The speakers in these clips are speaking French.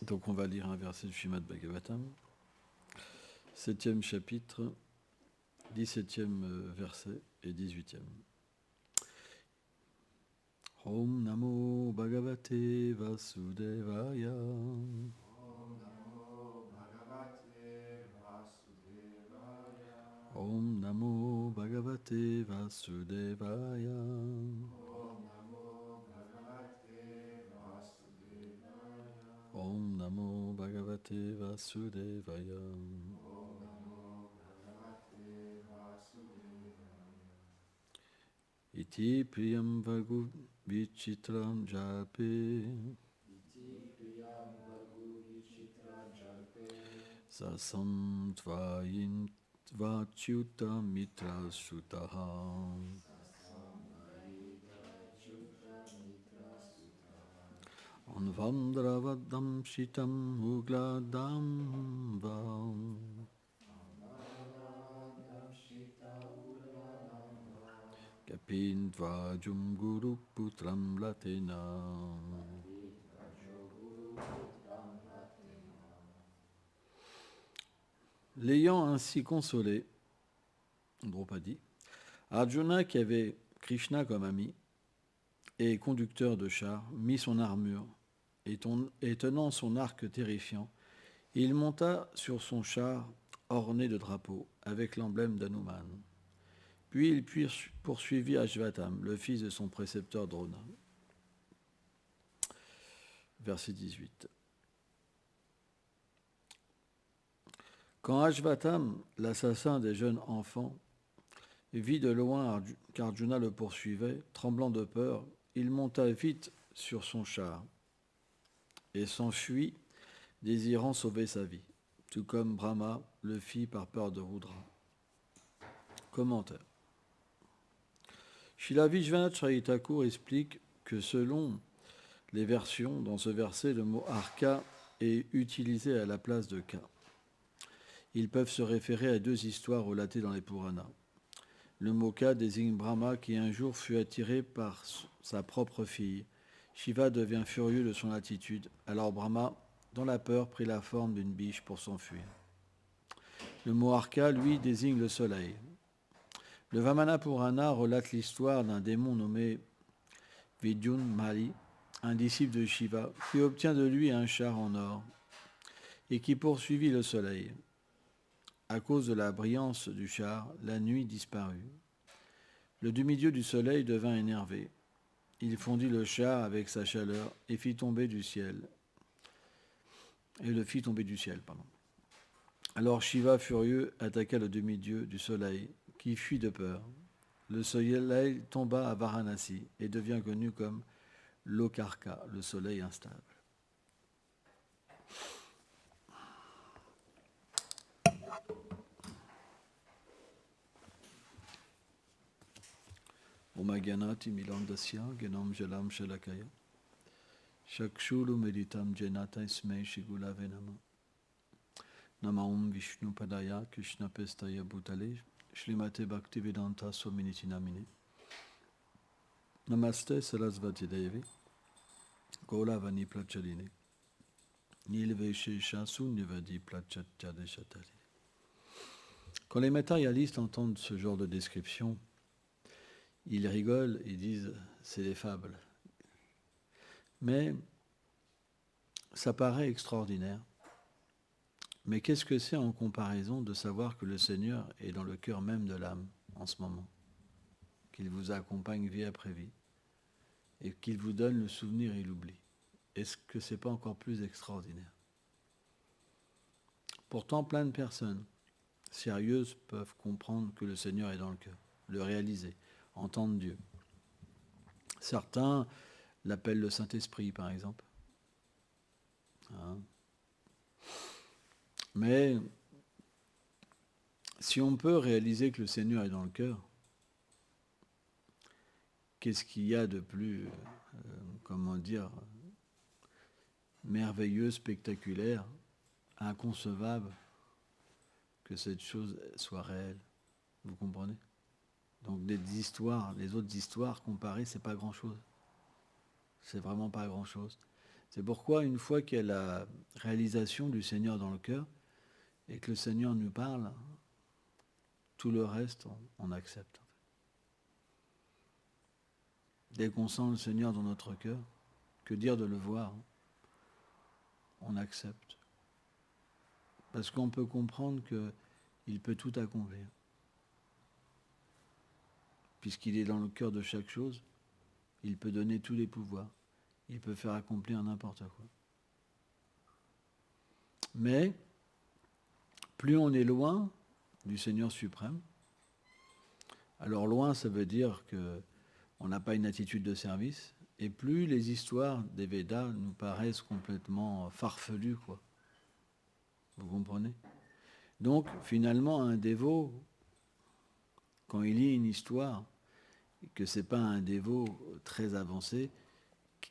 Donc on va lire un verset du Srimad Bhagavatam, 7e chapitre, 17e verset et 18e. Om Namo Bhagavate Vasudevaya. Om Namo Bhagavate Vasudevaya. Om Namo Bhagavate Vasudevaya. Om Namo Bhagavate Vasudevaya. Om Namo Bhagavate Vasudevaya. Om Namo Bhagavate Vasudevaya. Iti priyam vagu vichitram jape. Iti priyam vagu vichitra jalpe. Sasam tvayin tvachuta mitra sutaha. Anvam dravadam shitam ugladam vam. Kapin dvajum guru putram latena. L'ayant ainsi consolé, Draupadi, Arjuna, qui avait Krishna comme ami et conducteur de char, mit son armure et tenant son arc terrifiant, il monta sur son char orné de drapeaux avec l'emblème d'Hanuman. Puis il poursuivit Ashvatam, le fils de son précepteur Drona. Verset 18. Quand Ashvatam, l'assassin des jeunes enfants, vit de loin qu'Arjuna le poursuivait, tremblant de peur, il monta vite sur son char et s'enfuit, désirant sauver sa vie, tout comme Brahma le fit par peur de Rudra. Commentaire. Srila Vishwanath Chaitanya Thakur explique que selon les versions, dans ce verset, le mot arka est utilisé à la place de ka. Ils peuvent se référer à deux histoires relatées dans les Puranas. Le mot ka désigne Brahma qui un jour fut attiré par sa propre fille. Shiva devient furieux de son attitude. Alors Brahma, dans la peur, prit la forme d'une biche pour s'enfuir. Le mot arka, lui, désigne le soleil. Le Vamana Purana relate l'histoire d'un démon nommé Vidyunmali, un disciple de Shiva, qui obtient de lui un char en or et qui poursuivit le soleil. À cause de la brillance du char, la nuit disparut. Le demi-dieu du soleil devint énervé. Il fondit le char avec sa chaleur et le fit tomber du ciel. Alors Shiva, furieux, attaqua le demi-dieu du soleil, qui fuit de peur. Le soleil tomba à Varanasi et devient connu comme Lokarka, le soleil instable. Omaganati milandasya genam jalam shalakaya shakshuru meditam jenata ismei shigulave nama namaum vishnu padaya krishna pestaya bhutale shrimate bhaktivedanta swaminiti namine namaste sarasvati devi golavani prachaline nilveshesha sunyavadi prachatyadeshatari. Quand les matérialistes entendent ce genre de description, ils rigolent, ils disent c'est des fables. Mais ça paraît extraordinaire. Mais qu'est-ce que c'est en comparaison de savoir que le Seigneur est dans le cœur même de l'âme en ce moment, qu'il vous accompagne vie après vie et qu'il vous donne le souvenir et l'oubli? Est-ce que c'est pas encore plus extraordinaire? Pourtant, plein de personnes sérieuses peuvent comprendre que le Seigneur est dans le cœur, le réaliser, entendre Dieu. Certains l'appellent le Saint-Esprit, par exemple. Hein? Mais si on peut réaliser que le Seigneur est dans le cœur, qu'est-ce qu'il y a de plus, merveilleux, spectaculaire, inconcevable que cette chose soit réelle? Vous comprenez? Donc les autres histoires comparées, c'est pas grand-chose. C'est vraiment pas grand-chose. C'est pourquoi une fois qu'il y a la réalisation du Seigneur dans le cœur, et que le Seigneur nous parle, tout le reste, on accepte. Dès qu'on sent le Seigneur dans notre cœur, que dire de le voir, on accepte. Parce qu'on peut comprendre qu'il peut tout accomplir. Puisqu'il est dans le cœur de chaque chose, il peut donner tous les pouvoirs. Il peut faire accomplir n'importe quoi. Mais, plus on est loin du Seigneur suprême, alors loin, ça veut dire qu'on n'a pas une attitude de service, et plus les histoires des Védas nous paraissent complètement farfelues, quoi. Vous comprenez? Donc, finalement, un dévot, quand il lit une histoire, et que ce n'est pas un dévot très avancé,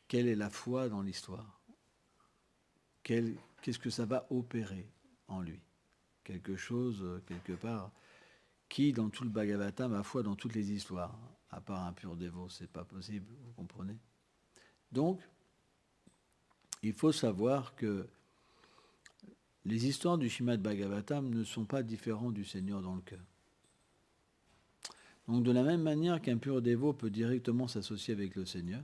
quelle est la foi dans l'histoire? Qu'est-ce que ça va opérer en lui? Quelque chose, quelque part, qui, dans tout le Bhagavatam, a foi dans toutes les histoires, à part un pur dévot, c'est pas possible, vous comprenez? Donc, il faut savoir que les histoires du Śrīmad Bhagavatam ne sont pas différentes du Seigneur dans le cœur. Donc, de la même manière qu'un pur dévot peut directement s'associer avec le Seigneur,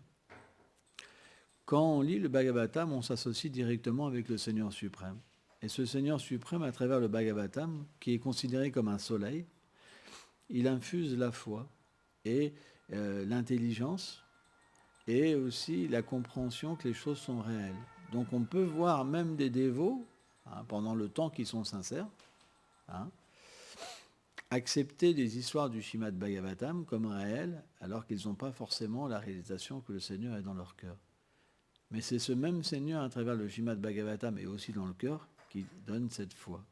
quand on lit le Bhagavatam, on s'associe directement avec le Seigneur suprême. Et ce Seigneur suprême, à travers le Bhagavatam, qui est considéré comme un soleil, il infuse la foi et l'intelligence et aussi la compréhension que les choses sont réelles. Donc on peut voir même des dévots, pendant le temps qu'ils sont sincères, accepter des histoires du Śrīmad Bhagavatam comme réelles, alors qu'ils n'ont pas forcément la réalisation que le Seigneur est dans leur cœur. Mais c'est ce même Seigneur, à travers le Śrīmad Bhagavatam et aussi dans le cœur, qui donne cette foi.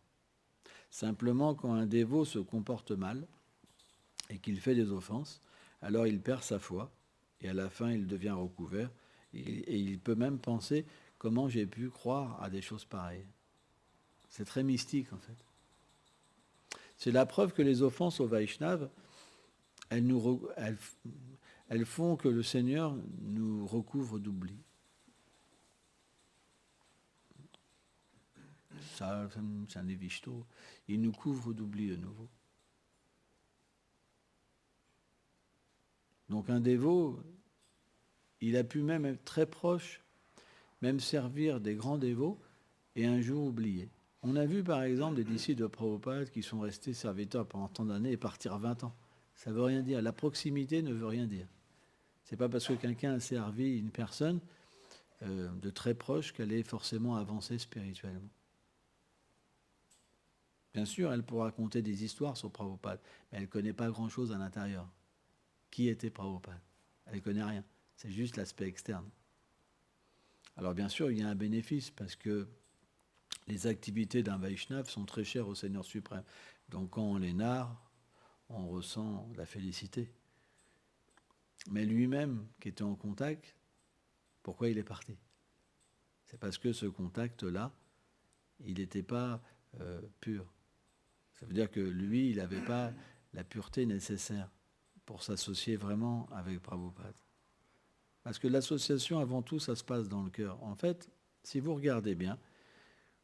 Simplement, quand un dévot se comporte mal et qu'il fait des offenses, alors il perd sa foi, et à la fin, il devient recouvert, et il peut même penser comment j'ai pu croire à des choses pareilles. C'est très mystique, en fait. C'est la preuve que les offenses au Vaishnav, elles font que le Seigneur nous recouvre d'oubli. Ça, c'est un évishto. Il nous couvre d'oubli de nouveau. Donc un dévot, il a pu même être très proche, même servir des grands dévots, et un jour oublier. On a vu par exemple des disciples de Prabhupada qui sont restés serviteurs pendant tant d'années et partir 20 ans. Ça ne veut rien dire. La proximité ne veut rien dire. Ce n'est pas parce que quelqu'un a servi une personne de très proche qu'elle est forcément avancée spirituellement. Bien sûr, elle pourra raconter des histoires sur Prabhupada, mais elle ne connaît pas grand-chose à l'intérieur. Qui était Prabhupada? Elle ne connaît rien. C'est juste l'aspect externe. Alors bien sûr, il y a un bénéfice parce que les activités d'un Vaishnav sont très chères au Seigneur suprême. Donc quand on les narre, on ressent la félicité. Mais lui-même, qui était en contact, pourquoi il est parti? C'est parce que ce contact-là, il n'était pas pur. Ça veut dire que lui, il n'avait pas la pureté nécessaire pour s'associer vraiment avec Prabhupada. Parce que l'association, avant tout, ça se passe dans le cœur. En fait, si vous regardez bien,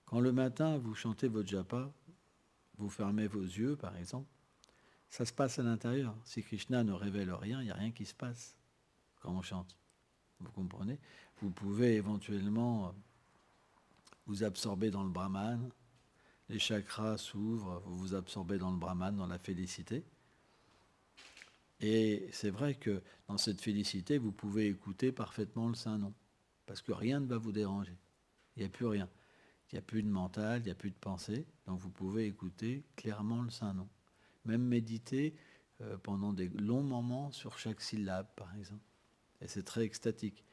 quand le matin, vous chantez votre japa, vous fermez vos yeux, par exemple, ça se passe à l'intérieur. Si Krishna ne révèle rien, il n'y a rien qui se passe quand on chante. Vous comprenez? Vous pouvez éventuellement vous absorber dans le Brahman, les chakras s'ouvrent, vous vous absorbez dans le Brahman, dans la félicité. Et c'est vrai que dans cette félicité, vous pouvez écouter parfaitement le Saint-Nom, parce que rien ne va vous déranger. Il n'y a plus rien. Il n'y a plus de mental, il n'y a plus de pensée, donc vous pouvez écouter clairement le Saint-Nom. Même méditer pendant des longs moments sur chaque syllabe, par exemple. Et c'est très extatique.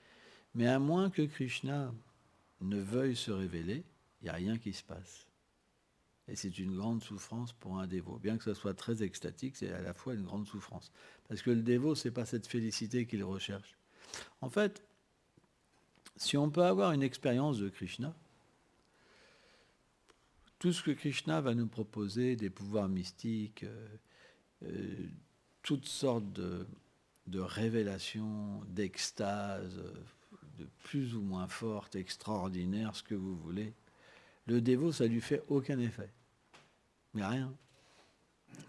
Mais à moins que Krishna ne veuille se révéler, il n'y a rien qui se passe. Et c'est une grande souffrance pour un dévot. Bien que ce soit très extatique, c'est à la fois une grande souffrance. Parce que le dévot, ce n'est pas cette félicité qu'il recherche. En fait, si on peut avoir une expérience de Krishna, tout ce que Krishna va nous proposer, des pouvoirs mystiques, toutes sortes de révélations, d'extase, de plus ou moins forte, extraordinaire, ce que vous voulez, le dévot, ça lui fait aucun effet. Il n'y a rien.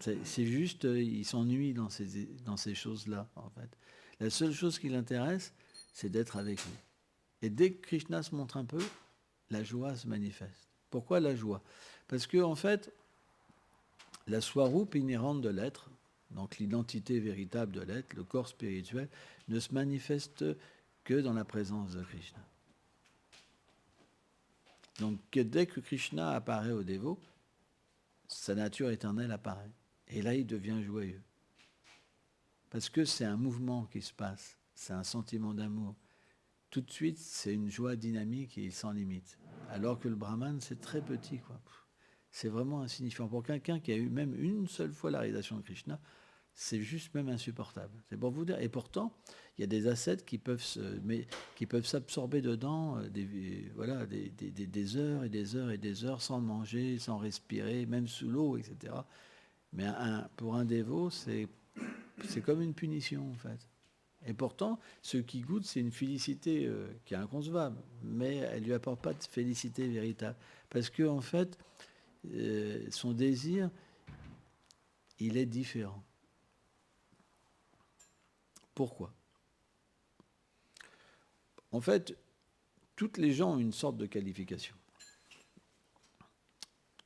C'est juste, il s'ennuie dans ces choses-là, en fait. La seule chose qui l'intéresse, c'est d'être avec lui. Et dès que Krishna se montre un peu, la joie se manifeste. Pourquoi la joie? Parce que, en fait, la swarup inhérente de l'être, donc l'identité véritable de l'être, le corps spirituel, ne se manifeste que dans la présence de Krishna. Donc dès que Krishna apparaît au dévot, sa nature éternelle apparaît. Et là, il devient joyeux. Parce que c'est un mouvement qui se passe, c'est un sentiment d'amour. Tout de suite, c'est une joie dynamique et sans limite. Alors que le Brahman, c'est très petit, quoi. C'est vraiment insignifiant. Pour quelqu'un qui a eu même une seule fois la réalisation de Krishna, c'est juste même insupportable. C'est pour vous dire. Et pourtant, il y a des ascètes qui peuvent s'absorber dedans des heures et des heures et des heures sans manger, sans respirer, même sous l'eau, etc. Mais pour un dévot, c'est comme une punition, en fait. Et pourtant, ce qui goûte, c'est une félicité qui est inconcevable, mais elle ne lui apporte pas de félicité véritable. Parce que, en fait, son désir, il est différent. Pourquoi? En fait, toutes les gens ont une sorte de qualification.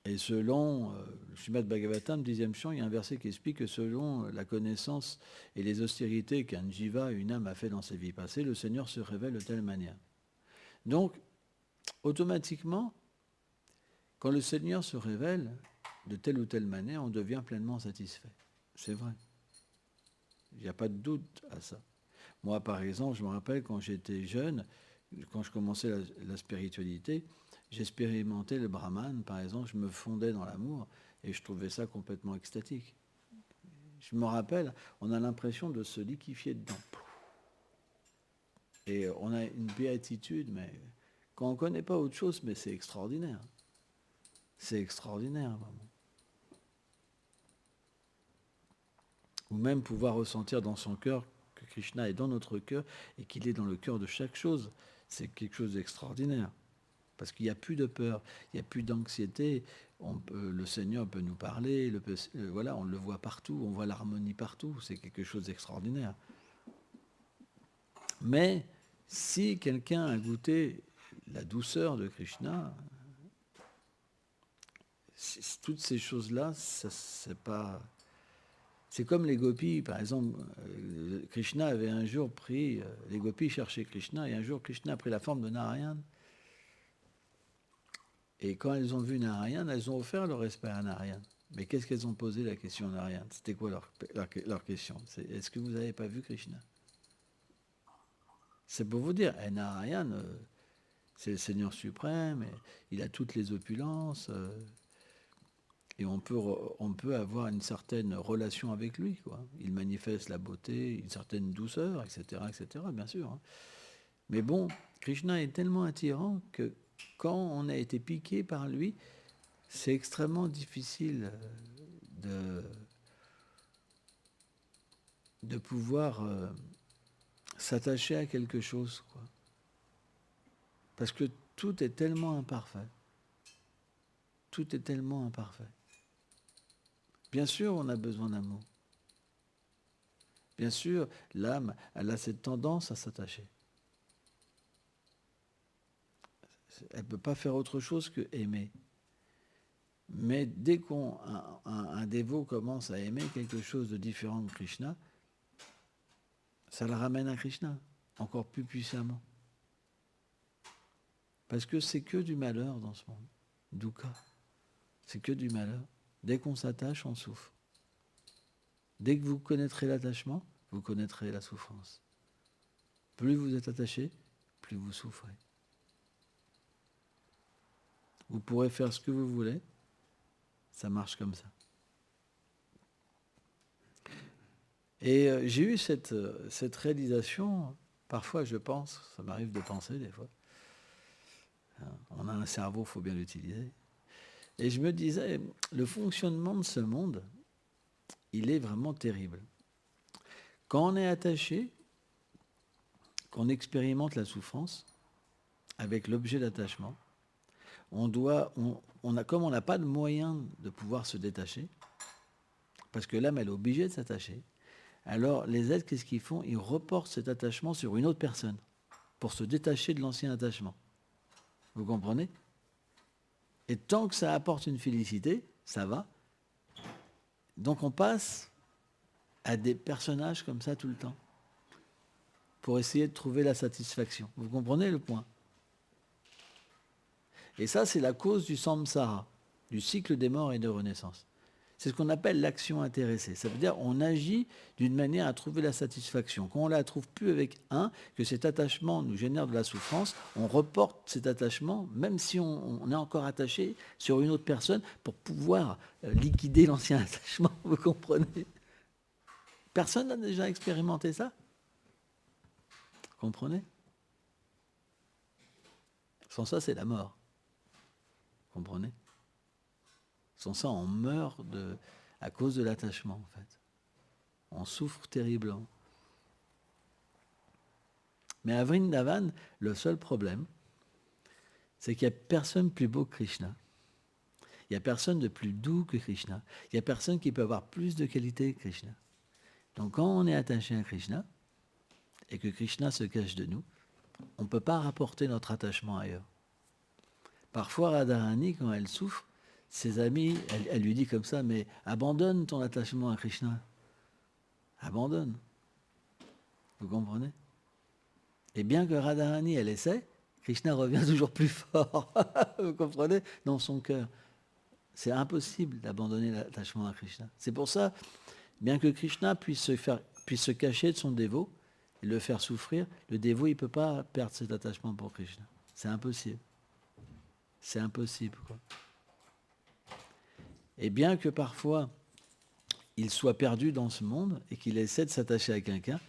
Et selon le Srimad Bhagavatam, 10e chant, il y a un verset qui explique que selon la connaissance et les austérités qu'un jiva, une âme, a fait dans sa vie passée, le Seigneur se révèle de telle manière. Donc, automatiquement, quand le Seigneur se révèle de telle ou telle manière, on devient pleinement satisfait. C'est vrai. Il n'y a pas de doute à ça. Moi, par exemple, je me rappelle quand j'étais jeune, quand je commençais la spiritualité, j'expérimentais le Brahman, par exemple, je me fondais dans l'amour et je trouvais ça complètement extatique. Je me rappelle, on a l'impression de se liquéfier dedans. Et on a une béatitude, mais quand on ne connaît pas autre chose, mais c'est extraordinaire. C'est extraordinaire, vraiment. Ou même pouvoir ressentir dans son cœur que Krishna est dans notre cœur et qu'il est dans le cœur de chaque chose. C'est quelque chose d'extraordinaire. Parce qu'il n'y a plus de peur, il n'y a plus d'anxiété. Le Seigneur peut nous parler, voilà, on le voit partout, on voit l'harmonie partout. C'est quelque chose d'extraordinaire. Mais si quelqu'un a goûté la douceur de Krishna, toutes ces choses-là, c'est pas... C'est comme les gopis, par exemple. Krishna avait un jour pris... les gopis cherchaient Krishna, et un jour Krishna a pris la forme de Narayana. Et quand elles ont vu Narayana, elles ont offert leur respect à Narayana. Mais qu'est-ce qu'elles ont posé la question à Narayana? C'était quoi leur question? Est-ce que vous n'avez pas vu Krishna? C'est pour vous dire, Narayana, c'est le Seigneur suprême, il a toutes les opulences, et on peut avoir une certaine relation avec lui, quoi. Il manifeste la beauté, une certaine douceur, etc., bien sûr. Hein. Mais bon, Krishna est tellement attirant que quand on a été piqué par lui, c'est extrêmement difficile de pouvoir s'attacher à quelque chose, quoi. Parce que tout est tellement imparfait. Tout est tellement imparfait. Bien sûr, on a besoin d'amour. Bien sûr, l'âme, elle a cette tendance à s'attacher. Elle ne peut pas faire autre chose que aimer. Mais dès qu'un dévot commence à aimer quelque chose de différent de Krishna, ça la ramène à Krishna, encore plus puissamment. Parce que c'est que du malheur dans ce monde. Dukkha. C'est que du malheur. Dès qu'on s'attache, on souffre. Dès que vous connaîtrez l'attachement, vous connaîtrez la souffrance. Plus vous êtes attaché, plus vous souffrez. Vous pourrez faire ce que vous voulez, ça marche comme ça. Et j'ai eu cette réalisation, parfois je pense, ça m'arrive de penser des fois, on a un cerveau, il faut bien l'utiliser, et je me disais, le fonctionnement de ce monde, il est vraiment terrible. Quand on est attaché, qu'on expérimente la souffrance avec l'objet d'attachement, comme on n'a pas de moyen de pouvoir se détacher, parce que l'âme, elle est obligée de s'attacher, alors les êtres, qu'est-ce qu'ils font? Ils reportent cet attachement sur une autre personne, pour se détacher de l'ancien attachement. Vous comprenez? Et tant que ça apporte une félicité, ça va. Donc on passe à des personnages comme ça tout le temps, pour essayer de trouver la satisfaction. Vous comprenez le point? Et ça, c'est la cause du samsara, du cycle des morts et de renaissance. C'est ce qu'on appelle l'action intéressée. Ça veut dire qu'on agit d'une manière à trouver la satisfaction. Quand on ne la trouve plus avec un, que cet attachement nous génère de la souffrance, on reporte cet attachement, même si on est encore attaché, sur une autre personne pour pouvoir liquider l'ancien attachement. Vous comprenez? Personne n'a déjà expérimenté ça? Vous comprenez? Sans ça, c'est la mort. Vous comprenez? Sans ça, on meurt à cause de l'attachement, en fait. On souffre terriblement. Mais à Vrindavan, le seul problème, c'est qu'il n'y a personne plus beau que Krishna. Il n'y a personne de plus doux que Krishna. Il n'y a personne qui peut avoir plus de qualité que Krishna. Donc quand on est attaché à Krishna, et que Krishna se cache de nous, on ne peut pas rapporter notre attachement ailleurs. Parfois, Radharani, quand elle souffre, ses amis, elle lui dit comme ça, mais abandonne ton attachement à Krishna. Abandonne. Vous comprenez? Et bien que Radharani, elle essaie, Krishna revient toujours plus fort. Vous comprenez? Dans son cœur. C'est impossible d'abandonner l'attachement à Krishna. C'est pour ça, bien que Krishna puisse se cacher de son dévot et le faire souffrir, le dévot, il ne peut pas perdre cet attachement pour Krishna. C'est impossible. C'est impossible, quoi. Et bien que parfois, il soit perdu dans ce monde et qu'il essaie de s'attacher à quelqu'un,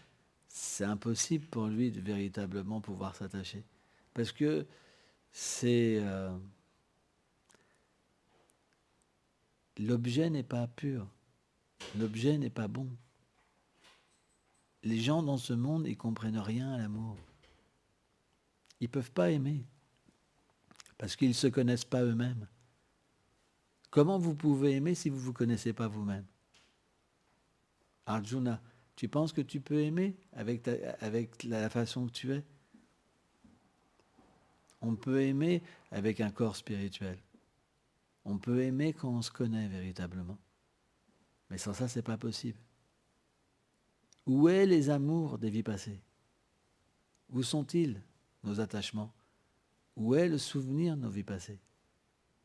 c'est impossible pour lui de véritablement pouvoir s'attacher. Parce que l'objet n'est pas pur. L'objet n'est pas bon. Les gens dans ce monde, ils ne comprennent rien à l'amour. Ils ne peuvent pas aimer. Parce qu'ils ne se connaissent pas eux-mêmes. Comment vous pouvez aimer si vous ne vous connaissez pas vous-même? Arjuna, tu penses que tu peux aimer avec la façon que tu es? On peut aimer avec un corps spirituel. On peut aimer quand on se connaît véritablement. Mais sans ça, ce n'est pas possible. Où est les amours des vies passées? Où sont-ils, nos attachements? Où est le souvenir de nos vies passées?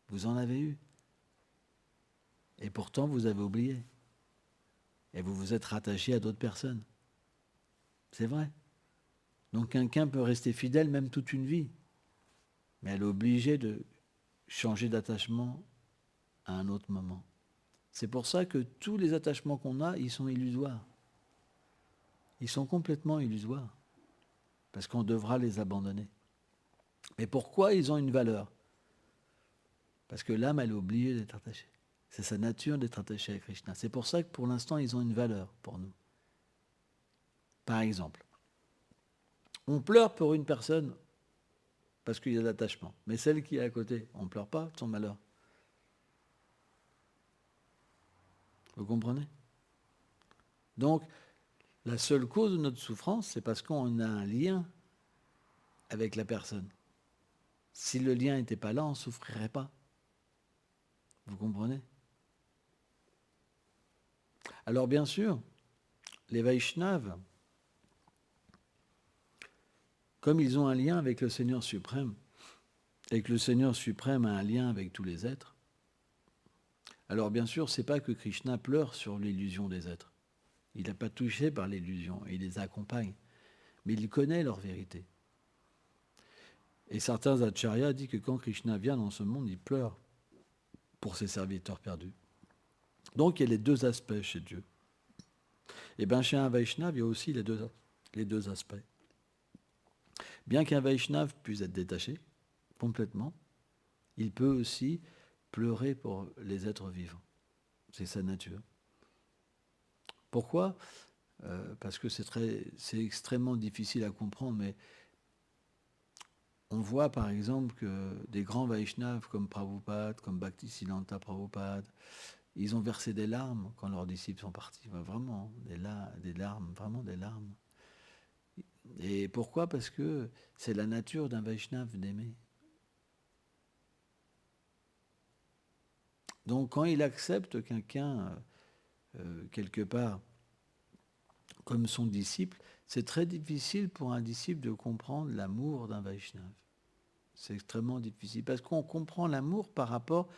Vous en avez eu. Et pourtant, vous avez oublié. Et vous vous êtes rattaché à d'autres personnes. C'est vrai. Donc quelqu'un peut rester fidèle même toute une vie. Mais elle est obligée de changer d'attachement à un autre moment. C'est pour ça que tous les attachements qu'on a, ils sont illusoires. Ils sont complètement illusoires. Parce qu'on devra les abandonner. Mais pourquoi ils ont une valeur? Parce que l'âme, elle est obligée d'être attachée. C'est sa nature d'être attachée à Krishna. C'est pour ça que pour l'instant, ils ont une valeur pour nous. Par exemple, on pleure pour une personne parce qu'il y a de l'attachement. Mais celle qui est à côté, on ne pleure pas de son malheur. Vous comprenez? Donc, la seule cause de notre souffrance, c'est parce qu'on a un lien avec la personne. Si le lien n'était pas là, on ne souffrirait pas. Vous comprenez? Alors bien sûr, les Vaishnavas, comme ils ont un lien avec le Seigneur suprême, et que le Seigneur suprême a un lien avec tous les êtres, alors bien sûr, c'est pas que Krishna pleure sur l'illusion des êtres. Il n'est pas touché par l'illusion, il les accompagne. Mais il connaît leur vérité. Et certains acharyas disent que quand Krishna vient dans ce monde, il pleure pour ses serviteurs perdus. Donc il y a les deux aspects chez Dieu. Et bien chez un Vaishnava, il y a aussi les deux aspects. Bien qu'un Vaishnava puisse être détaché complètement, il peut aussi pleurer pour les êtres vivants. C'est sa nature. Pourquoi? parce que c'est extrêmement difficile à comprendre, mais on voit par exemple que des grands Vaishnavas comme Prabhupada, comme Bhaktisiddhanta Prabhupada, ils ont versé des larmes quand leurs disciples sont partis. Vraiment, des larmes, vraiment des larmes. Et pourquoi? Parce que c'est la nature d'un Vaishnava d'aimer. Donc quand il accepte quelqu'un, quelque part, comme son disciple, c'est très difficile pour un disciple de comprendre l'amour d'un Vaishnava. C'est extrêmement difficile, parce qu'on comprend l'amour par rapport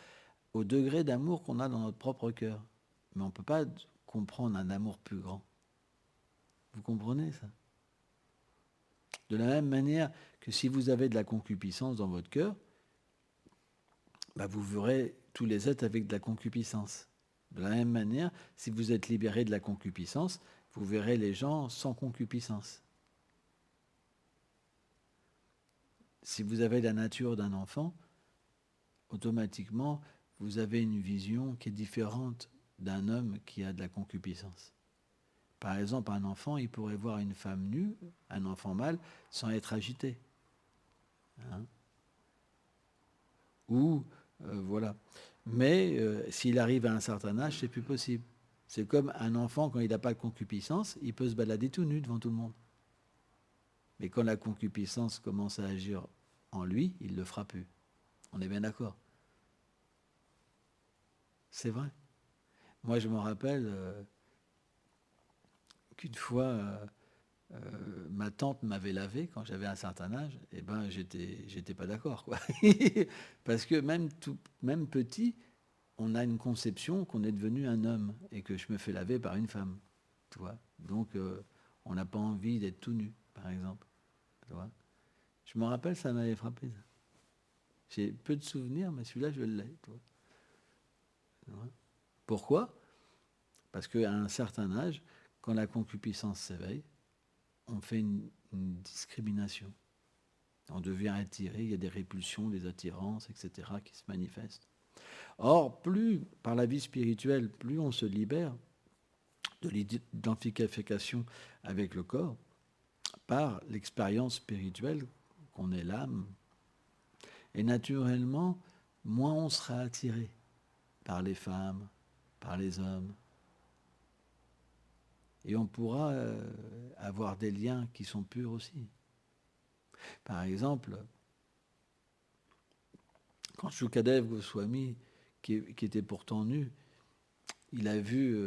au degré d'amour qu'on a dans notre propre cœur. Mais on ne peut pas comprendre un amour plus grand. Vous comprenez ça? De la même manière que si vous avez de la concupiscence dans votre cœur, vous verrez tous les êtres avec de la concupiscence. De la même manière, si vous êtes libéré de la concupiscence, vous verrez les gens sans concupiscence. Si vous avez la nature d'un enfant, automatiquement, vous avez une vision qui est différente d'un homme qui a de la concupiscence. Par exemple, un enfant, il pourrait voir une femme nue, un enfant mâle, sans être agité. Hein? Ou, voilà. Mais s'il arrive à un certain âge, c'est plus possible. C'est comme un enfant, quand il n'a pas de concupiscence, il peut se balader tout nu devant tout le monde. Mais quand la concupiscence commence à agir en lui, il ne le fera plus. On est bien d'accord. C'est vrai. Moi, je me rappelle qu'une fois, ma tante m'avait lavé quand j'avais un certain âge, et j'étais pas d'accord, quoi. Parce que même petit, on a une conception qu'on est devenu un homme et que je me fais laver par une femme, tu vois. Donc, on n'a pas envie d'être tout nu, par exemple, tu vois. Je me rappelle, ça m'avait frappé, ça. J'ai peu de souvenirs, mais celui-là, je l'ai, tu vois. Pourquoi? Parce qu'à un certain âge, quand la concupiscence s'éveille, on fait une discrimination. On devient attiré, il y a des répulsions, des attirances, etc., qui se manifestent. Or, plus, par la vie spirituelle, plus on se libère de l'identification avec le corps, par l'expérience spirituelle qu'on est l'âme, et naturellement, moins on sera attiré par les femmes, par les hommes. Et on pourra avoir des liens qui sont purs aussi. Par exemple, quand Shukadev Goswami, qui était pourtant nu, il a vu,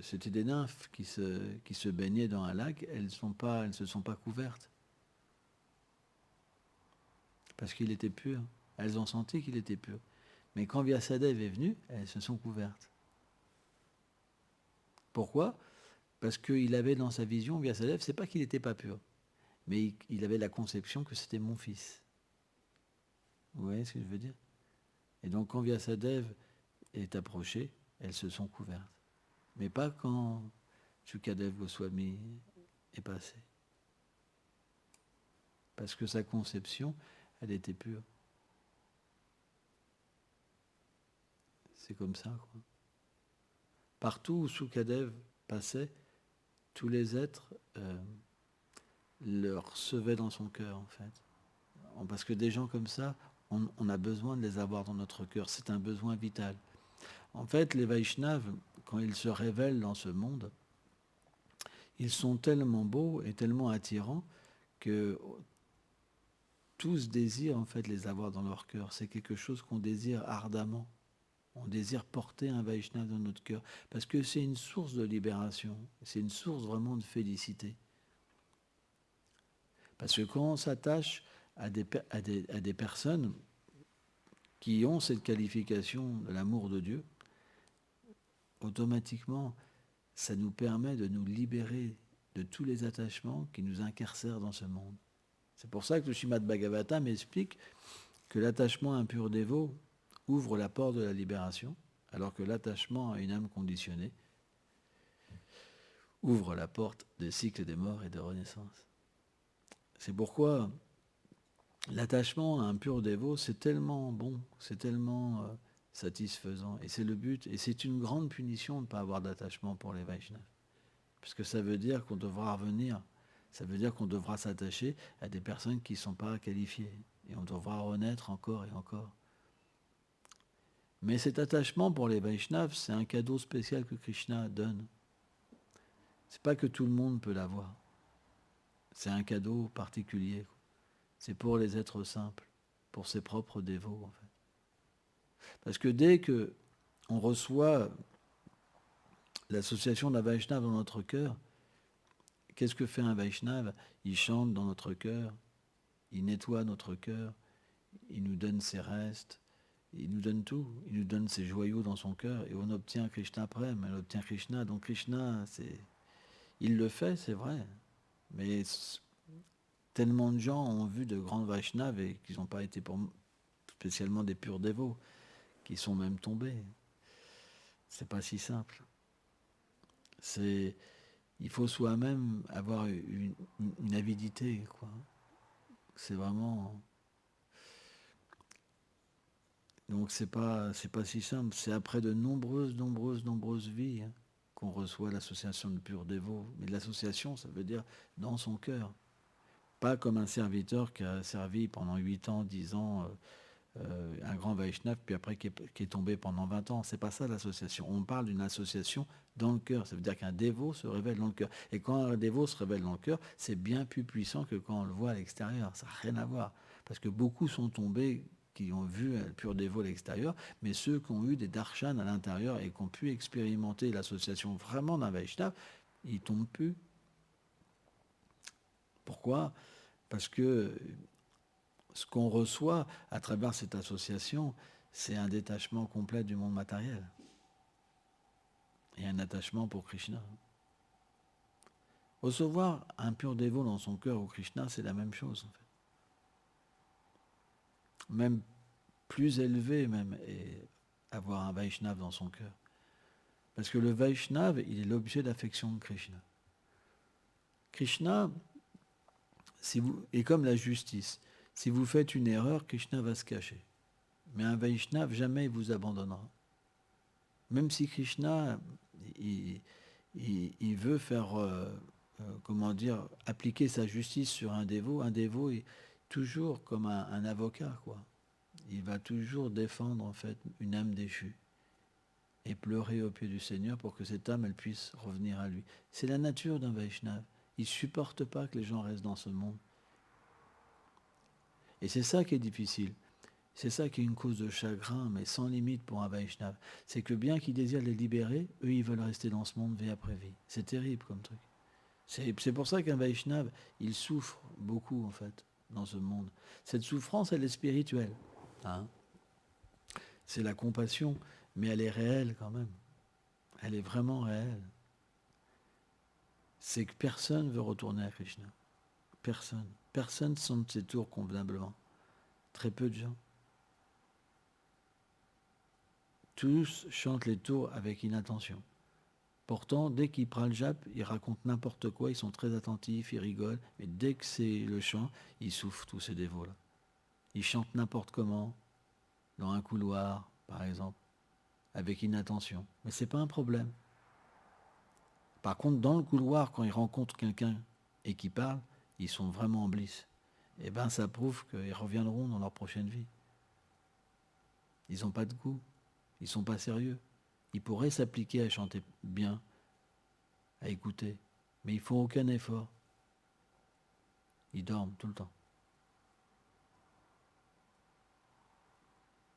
c'était des nymphes qui se baignaient dans un lac, elles ne se sont pas couvertes. Parce qu'il était pur. Elles ont senti qu'il était pur. Mais quand Vyasadeva est venu, elles se sont couvertes. Pourquoi? Parce qu'il avait dans sa vision, Vyasadeva, c'est pas qu'il n'était pas pur, mais il avait la conception que c'était mon fils. Vous voyez ce que je veux dire? Et donc quand Vyasadeva est approché, elles se sont couvertes. Mais pas quand Shukadev Goswami est passé. Parce que sa conception, elle était pure. C'est comme ça, quoi. Partout où Shukadev passait, tous les êtres le recevaient dans son cœur, en fait. Parce que des gens comme ça, on a besoin de les avoir dans notre cœur. C'est un besoin vital. En fait, les Vaishnavas, quand ils se révèlent dans ce monde, ils sont tellement beaux et tellement attirants que tous désirent en fait les avoir dans leur cœur. C'est quelque chose qu'on désire ardemment. On désire porter un Vaishnava dans notre cœur parce que c'est une source de libération. C'est une source vraiment de félicité. Parce que quand on s'attache à des personnes qui ont cette qualification de l'amour de Dieu, automatiquement, ça nous permet de nous libérer de tous les attachements qui nous incarcèrent dans ce monde. C'est pour ça que le Srimad Bhagavatam explique que l'attachement à un pur dévot ouvre la porte de la libération, alors que l'attachement à une âme conditionnée ouvre la porte des cycles des morts et de renaissance. C'est pourquoi l'attachement à un pur dévot, c'est tellement bon, c'est tellement satisfaisant, et c'est le but, et c'est une grande punition de ne pas avoir d'attachement pour les Vaishnavas. parce que ça veut dire qu'on devra revenir, ça veut dire qu'on devra s'attacher à des personnes qui ne sont pas qualifiées, et on devra renaître encore et encore. Mais cet attachement pour les Vaishnavas, c'est un cadeau spécial que Krishna donne. C'est pas que tout le monde peut l'avoir. C'est un cadeau particulier. C'est pour les êtres simples, pour ses propres dévots, en fait. Parce que dès que on reçoit l'association d'un Vaishnava dans notre cœur, qu'est-ce que fait un Vaishnava? Il chante dans notre cœur, il nettoie notre cœur, il nous donne ses restes, il nous donne tout, il nous donne ses joyaux dans son cœur, et on obtient Krishna Prem, on obtient Krishna. Donc Krishna, il le fait, c'est vrai, mais tellement de gens ont vu de grands Vaishnavas et qu'ils n'ont pas été spécialement des purs dévots, qui sont même tombés. C'est pas si simple. Il faut soi-même avoir une avidité, quoi. C'est vraiment. Donc c'est pas si simple. C'est après de nombreuses vies qu'on reçoit l'association de purs dévots. Mais l'association, ça veut dire dans son cœur. Pas comme un serviteur qui a servi pendant 8 ans, 10 ans un grand Vaishnav, puis après qui est tombé pendant 20 ans. C'est pas ça l'association. On parle d'une association dans le cœur. Ça veut dire qu'un dévot se révèle dans le cœur. Et quand un dévot se révèle dans le cœur, c'est bien plus puissant que quand on le voit à l'extérieur. Ça n'a rien à voir. Parce que beaucoup sont tombés qui ont vu le pur dévot à l'extérieur, mais ceux qui ont eu des darshan à l'intérieur et qui ont pu expérimenter l'association vraiment d'un Vaishnav, ils ne tombent plus. Pourquoi? Parce que ce qu'on reçoit à travers cette association, c'est un détachement complet du monde matériel et un attachement pour Krishna. Recevoir un pur dévot dans son cœur au Krishna, c'est la même chose en fait. Même plus élevé même, et avoir un Vaishnav dans son cœur. Parce que le Vaishnav, il est l'objet d'affection de Krishna. Krishna, est comme la justice. Si vous faites une erreur, Krishna va se cacher. Mais un Vaishnav, jamais il vous abandonnera. Même si Krishna, il veut faire, appliquer sa justice sur un dévot est toujours comme un avocat, quoi. Il va toujours défendre, en fait, une âme déchue et pleurer au pied du Seigneur pour que cette âme, elle puisse revenir à lui. C'est la nature d'un Vaishnav. Il ne supporte pas que les gens restent dans ce monde. Et c'est ça qui est difficile. C'est ça qui est une cause de chagrin, mais sans limite pour un Vaishnav. C'est que bien qu'ils désirent les libérer, eux, ils veulent rester dans ce monde vie après vie. C'est terrible comme truc. C'est pour ça qu'un Vaishnav, il souffre beaucoup, en fait, dans ce monde. Cette souffrance, elle est spirituelle. Hein? C'est la compassion, mais elle est réelle quand même. Elle est vraiment réelle. C'est que personne ne veut retourner à Krishna. Personne. Personne ne chante ses tours convenablement. Très peu de gens. Tous chantent les tours avec inattention. Pourtant, dès qu'ils prennent le jap, ils racontent n'importe quoi, ils sont très attentifs, ils rigolent, mais dès que c'est le chant, ils souffrent tous ces dévots-là. Ils chantent n'importe comment, dans un couloir, par exemple, avec inattention. Mais ce n'est pas un problème. Par contre, dans le couloir, quand ils rencontrent quelqu'un et qu'ils parlent, ils sont vraiment en bliss. Eh bien, ça prouve qu'ils reviendront dans leur prochaine vie. Ils n'ont pas de goût, ils ne sont pas sérieux. Ils pourraient s'appliquer à chanter bien, à écouter, mais ils font aucun effort. Ils dorment tout le temps.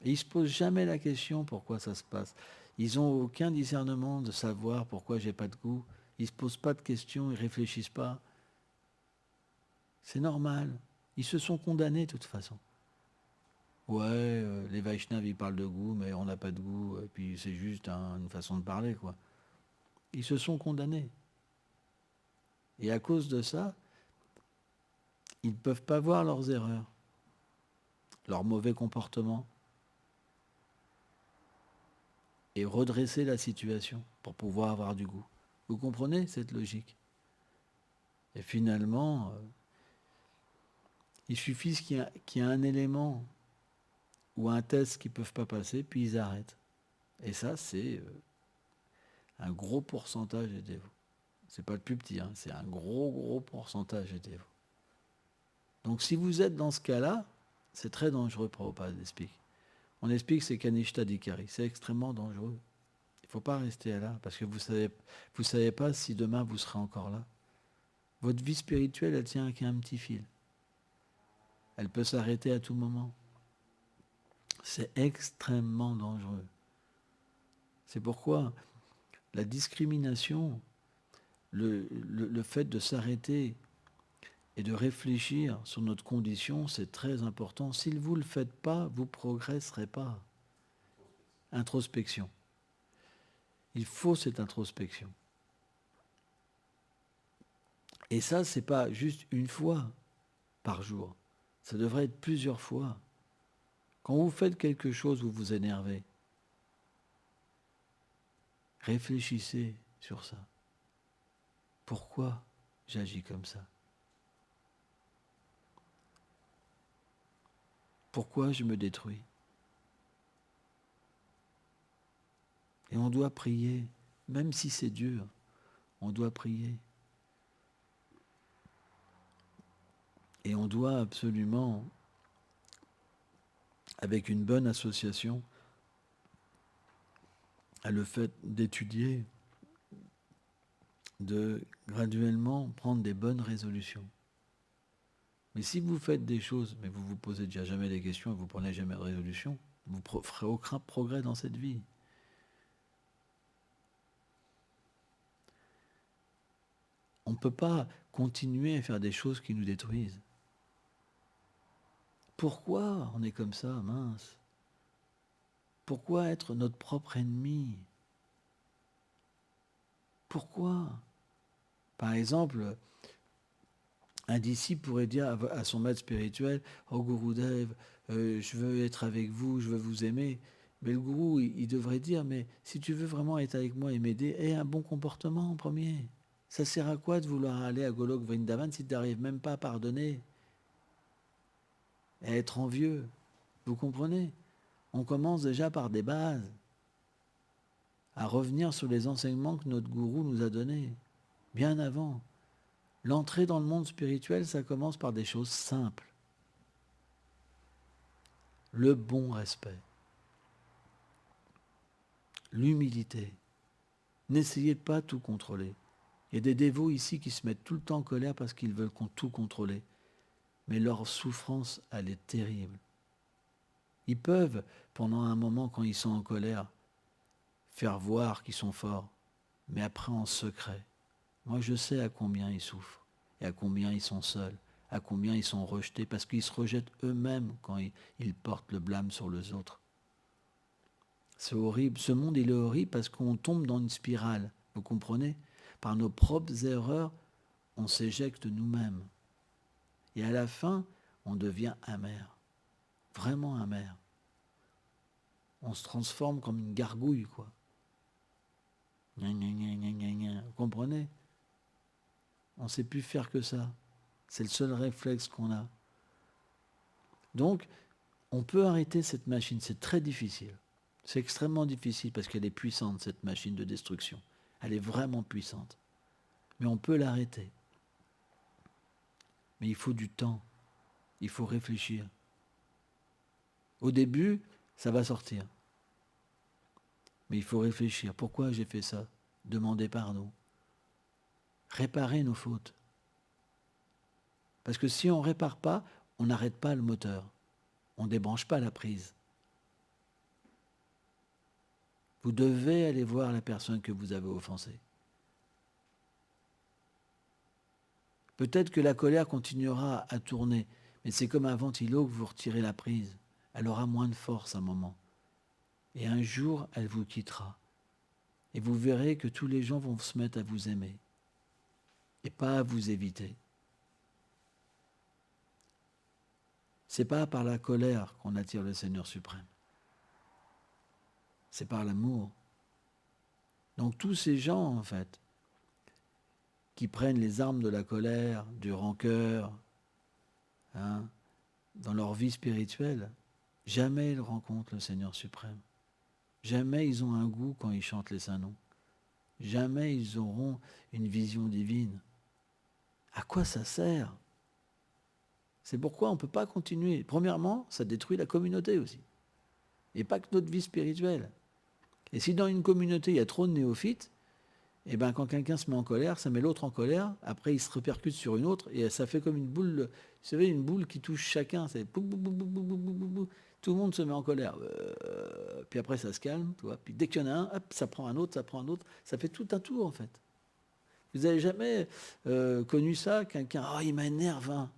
Et ils ne se posent jamais la question pourquoi ça se passe. Ils n'ont aucun discernement de savoir pourquoi j'ai pas de goût. Ils ne se posent pas de questions, ils ne réfléchissent pas. C'est normal. Ils se sont condamnés de toute façon. Ouais, les Vaishnavas, ils parlent de goût, mais on n'a pas de goût, et puis c'est juste une façon de parler, quoi. Ils se sont condamnés. Et à cause de ça, ils ne peuvent pas voir leurs erreurs, leurs mauvais comportements, et redresser la situation pour pouvoir avoir du goût. Vous comprenez cette logique? Et finalement, il suffit qu'il y ait un élément ou un test qu'ils ne peuvent pas passer, puis ils arrêtent. Et ça, c'est un gros pourcentage des dévots. C'est pas le plus petit, hein, c'est un gros pourcentage des dévots. Donc si vous êtes dans ce cas-là, c'est très dangereux, Prabhupada explique. On explique que c'est Kanishta Dikari, c'est extrêmement dangereux. Il ne faut pas rester là, parce que vous savez pas si demain vous serez encore là. Votre vie spirituelle, elle tient qu'à un petit fil. Elle peut s'arrêter à tout moment. C'est extrêmement dangereux. C'est pourquoi la discrimination, le fait de s'arrêter et de réfléchir sur notre condition, c'est très important. Si vous ne le faites pas, vous ne progresserez pas. Introspection. Il faut cette introspection. Et ça, ce n'est pas juste une fois par jour. Ça devrait être plusieurs fois. Quand vous faites quelque chose, vous vous énervez. Réfléchissez sur ça. Pourquoi j'agis comme ça? Pourquoi je me détruis? Et on doit prier, même si c'est dur, on doit prier. Et on doit absolument, avec une bonne association, à le fait d'étudier, de graduellement prendre des bonnes résolutions. Mais si vous faites des choses, mais vous vous posez déjà jamais des questions et vous prenez jamais de résolution, vous ne ferez aucun progrès dans cette vie. On ne peut pas continuer à faire des choses qui nous détruisent. Pourquoi on est comme ça, mince? Pourquoi être notre propre ennemi? Pourquoi? Par exemple, un disciple pourrait dire à son maître spirituel, « Oh Gurudev, je veux être avec vous, je veux vous aimer. » Mais le gourou, il devrait dire, « Mais si tu veux vraiment être avec moi et m'aider, aie un bon comportement en premier. Ça sert à quoi de vouloir aller à Golok Vrindavan si tu n'arrives même pas à pardonner et à être envieux? » Vous comprenez? On commence déjà par des bases, à revenir sur les enseignements que notre gourou nous a donnés, bien avant. L'entrée dans le monde spirituel, ça commence par des choses simples. Le bon respect, l'humilité. N'essayez de pas tout contrôler. Il y a des dévots ici qui se mettent tout le temps en colère parce qu'ils veulent tout contrôler. Mais leur souffrance, elle est terrible. Ils peuvent, pendant un moment, quand ils sont en colère, faire voir qu'ils sont forts, mais après en secret. Moi, je sais à combien ils souffrent, et à combien ils sont seuls, à combien ils sont rejetés, parce qu'ils se rejettent eux-mêmes quand ils portent le blâme sur les autres. C'est horrible. Ce monde, il est horrible parce qu'on tombe dans une spirale. Vous comprenez? Par nos propres erreurs, on s'éjecte nous-mêmes. Et à la fin, on devient amer. Vraiment amer. On se transforme comme une gargouille, quoi. Gna, gna, gna, gna, gna, gna. Vous comprenez? On ne sait plus faire que ça. C'est le seul réflexe qu'on a. Donc, on peut arrêter cette machine. C'est très difficile. C'est extrêmement difficile parce qu'elle est puissante, cette machine de destruction. Elle est vraiment puissante. Mais on peut l'arrêter. Mais il faut du temps. Il faut réfléchir. Au début, ça va sortir. Mais il faut réfléchir. Pourquoi j'ai fait ça? Demander pardon. Réparer nos fautes. Parce que si on ne répare pas, on n'arrête pas le moteur. On ne débranche pas la prise. Vous devez aller voir la personne que vous avez offensée. Peut-être que la colère continuera à tourner, mais c'est comme un ventilo que vous retirez la prise. Elle aura moins de force à un moment. Et un jour, elle vous quittera. Et vous verrez que tous les gens vont se mettre à vous aimer. Et pas à vous éviter. C'est pas par la colère qu'on attire le Seigneur suprême. C'est par l'amour. Donc tous ces gens, en fait, qui prennent les armes de la colère, du rancœur, dans leur vie spirituelle, jamais ils rencontrent le Seigneur suprême. Jamais ils ont un goût quand ils chantent les saints noms. jamais ils auront une vision divine. À quoi ça sert? C'est pourquoi on ne peut pas continuer. Premièrement, ça détruit la communauté aussi. Et pas que notre vie spirituelle. Et si dans une communauté, il y a trop de néophytes, et ben quand quelqu'un se met en colère, ça met l'autre en colère, après il se répercute sur une autre, et ça fait comme une boule, vous savez, une boule qui touche chacun. C'est pou, pou, pou, pou, pou, pou, pou, pou. Tout le monde se met en colère. Puis après ça se calme, tu vois. Puis dès qu'il y en a un, hop, ça prend un autre, ça prend un autre. Ça fait tout un tour en fait. Vous n'avez jamais connu ça? Quelqu'un, oh, il m'énerve, hein.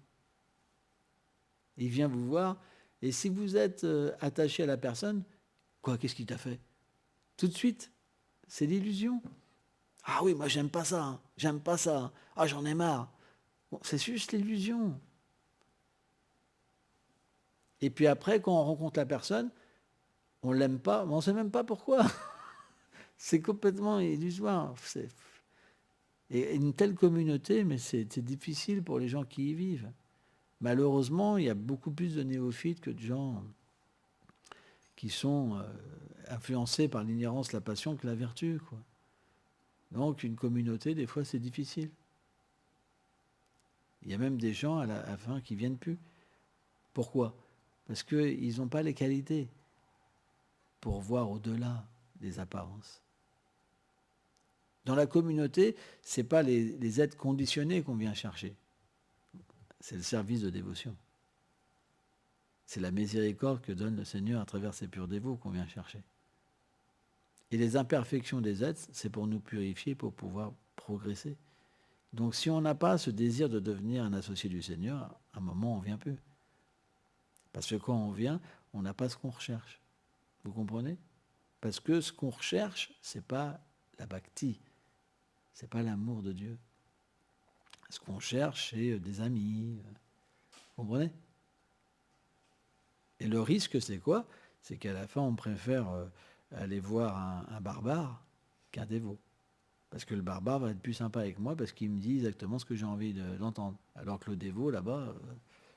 Il vient vous voir, et si vous êtes attaché à la personne, quoi, qu'est-ce qu'il t'a fait? Tout de suite, c'est l'illusion. Ah oui, moi j'aime pas ça, hein. J'aime pas ça, hein. Ah, j'en ai marre. Bon, c'est juste l'illusion. Et puis après, quand on rencontre la personne, on l'aime pas, mais on sait même pas pourquoi. C'est complètement illusoire. Et une telle communauté, mais c'est difficile pour les gens qui y vivent. Malheureusement, il y a beaucoup plus de néophytes que de gens qui sont influencés par l'ignorance, la passion que la vertu, quoi. Donc une communauté, des fois, c'est difficile. Il y a même des gens à la fin qui ne viennent plus. Pourquoi? Parce qu'ils n'ont pas les qualités pour voir au-delà des apparences. Dans la communauté, ce n'est pas les êtres conditionnés qu'on vient chercher. C'est le service de dévotion. C'est la miséricorde que donne le Seigneur à travers ses purs dévots qu'on vient chercher. Et les imperfections des êtres, c'est pour nous purifier, pour pouvoir progresser. Donc si on n'a pas ce désir de devenir un associé du Seigneur, à un moment, on ne vient plus. Parce que quand on vient, on n'a pas ce qu'on recherche. Vous comprenez? Parce que ce qu'on recherche, ce n'est pas la bhakti, ce n'est pas l'amour de Dieu. Ce qu'on cherche, c'est des amis. Vous comprenez? Et le risque, c'est quoi? C'est qu'à la fin, on préfère aller voir un barbare qu'un dévot. Parce que le barbare va être plus sympa avec moi parce qu'il me dit exactement ce que j'ai envie d'entendre. Alors que le dévot, là-bas,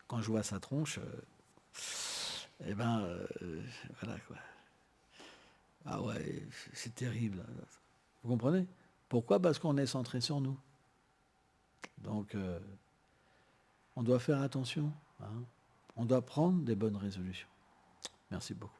quand je vois sa tronche, voilà quoi. Ah ouais, c'est terrible. Vous comprenez? Pourquoi? Parce qu'on est centré sur nous. Donc, on doit faire attention, hein. On doit prendre des bonnes résolutions. Merci beaucoup.